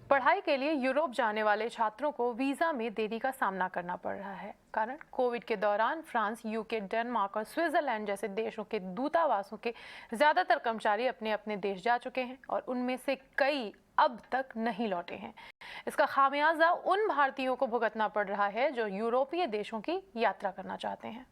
पढ़ाई के लिए यूरोप जाने वाले छात्रों को वीजा में देरी का सामना करना पड़ रहा है। कारण कोविड के दौरान फ्रांस, यूके, डेनमार्क और स्विट्जरलैंड जैसे देशों के दूतावासों के ज्यादातर कर्मचारी अपने अपने देश जा चुके हैं और उनमें से कई अब तक नहीं लौटे हैं। इसका खामियाजा उन भारतीयों को भुगतना पड़ रहा है जो यूरोपीय देशों की यात्रा करना चाहते हैं।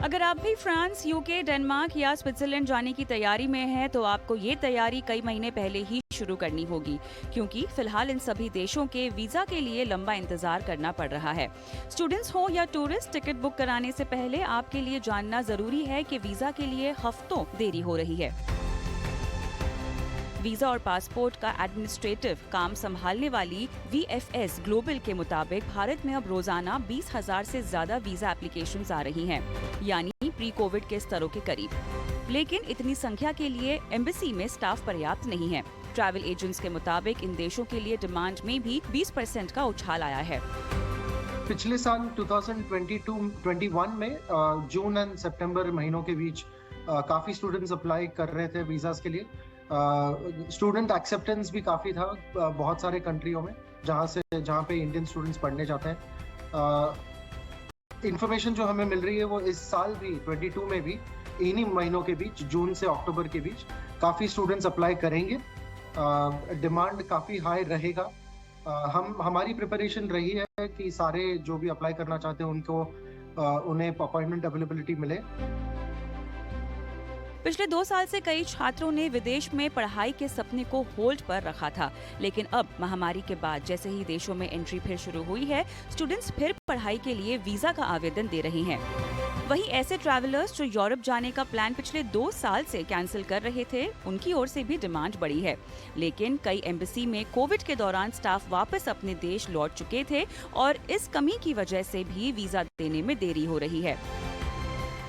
अगर आप भी फ्रांस, यूके, डेनमार्क या स्विट्जरलैंड जाने की तैयारी में हैं, तो आपको ये तैयारी कई महीने पहले ही शुरू करनी होगी, क्योंकि फिलहाल इन सभी देशों के वीजा के लिए लंबा इंतजार करना पड़ रहा है। स्टूडेंट्स हो या टूरिस्ट, टिकट बुक कराने से पहले आपके लिए जानना जरूरी है कि वीजा के लिए हफ्तों देरी हो रही है। वीजा और पासपोर्ट का एडमिनिस्ट्रेटिव काम संभालने वाली VFS ग्लोबल के मुताबिक भारत में अब रोजाना 20,000 से ज्यादा वीजा एप्लीकेशंस आ रही हैं, यानी प्री कोविड के स्तरों के करीब। लेकिन इतनी संख्या के लिए एम्बेसी में स्टाफ पर्याप्त नहीं है। ट्रैवल एजेंट्स के मुताबिक इन देशों के लिए डिमांड में भी 20% का उछाल आया है। पिछले साल 2022-21 में जून एंड सितंबर महीनों के बीच काफी स्टूडेंट्स अप्लाई कर रहे थे वीजास के लिए। स्टूडेंट एक्सेप्टेंस भी काफ़ी था बहुत सारे कंट्रियों में जहाँ पे इंडियन स्टूडेंट्स पढ़ने जाते हैं। इंफॉर्मेशन जो हमें मिल रही है वो इस साल भी 22 में भी इन्हीं महीनों के बीच, जून से अक्टूबर के बीच काफ़ी स्टूडेंट्स अप्लाई करेंगे। डिमांड काफ़ी हाई रहेगा। हमारी प्रिपरेशन रही है कि सारे जो भी अप्लाई करना चाहते हैं उन्हें अपॉइंटमेंट अवेलेबिलिटी मिले। पिछले 2 साल से कई छात्रों ने विदेश में पढ़ाई के सपने को होल्ड पर रखा था, लेकिन अब महामारी के बाद जैसे ही देशों में एंट्री फिर शुरू हुई है, स्टूडेंट्स फिर पढ़ाई के लिए वीजा का आवेदन दे रहे हैं। वहीं ऐसे ट्रैवलर्स जो यूरोप जाने का प्लान पिछले 2 साल से कैंसिल कर रहे थे, उनकी ओर से भी डिमांड बढ़ी है। लेकिन कई एम्बेसी में कोविड के दौरान स्टाफ वापस अपने देश लौट चुके थे और इस कमी की वजह से भी वीजा देने में देरी हो रही है।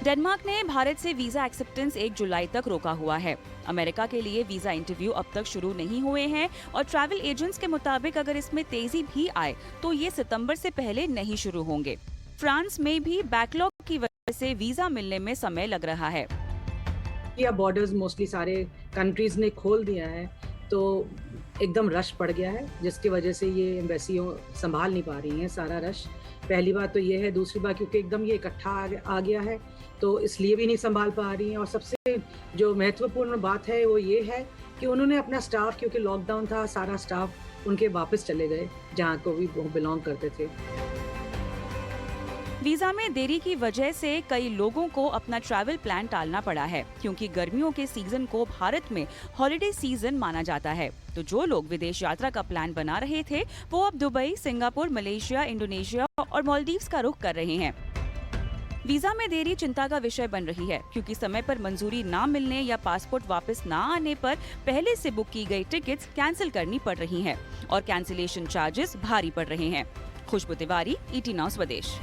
डेनमार्क ने भारत से वीजा एक्सेप्टेंस 1 जुलाई तक रोका हुआ है। अमेरिका के लिए वीजा इंटरव्यू अब तक शुरू नहीं हुए हैं और ट्रैवल एजेंट्स के मुताबिक अगर इसमें तेजी भी आए तो ये सितंबर से पहले नहीं शुरू होंगे। फ्रांस में भी बैकलॉग की वजह से वीजा मिलने में समय लग रहा है। या बॉर्डर्स मोस्टली सारे कंट्रीज ने खोल दिया है, तो एकदम रश पड़ गया है, जिसकी वजह से ये एम्बेसियों संभाल नहीं पा रही हैं सारा रश। पहली बात तो ये है। दूसरी बात, क्योंकि एकदम ये इकट्ठा आ गया है, तो इसलिए भी नहीं संभाल पा रही हैं। और सबसे जो महत्वपूर्ण बात है वो ये है कि उन्होंने अपना स्टाफ, क्योंकि लॉकडाउन था, सारा स्टाफ उनके वापस चले गए जहाँ को भी वो बिलोंग करते थे। वीजा में देरी की वजह से कई लोगों को अपना ट्रैवल प्लान टालना पड़ा है, क्योंकि गर्मियों के सीजन को भारत में हॉलिडे सीजन माना जाता है। तो जो लोग विदेश यात्रा का प्लान बना रहे थे, वो अब दुबई, सिंगापुर, मलेशिया, इंडोनेशिया और मालदीव्स का रुख कर रहे हैं। वीजा में देरी चिंता का विषय बन रही है, क्योंकि समय पर मंजूरी ना मिलने या पासपोर्ट वापस ना आने पर पहले से बुक की गई टिकट्स कैंसिल करनी पड़ रही हैं और कैंसिलेशन चार्जेस भारी पड़ रहे हैं। खुशबू तिवारी, ET नाउ स्वदेश।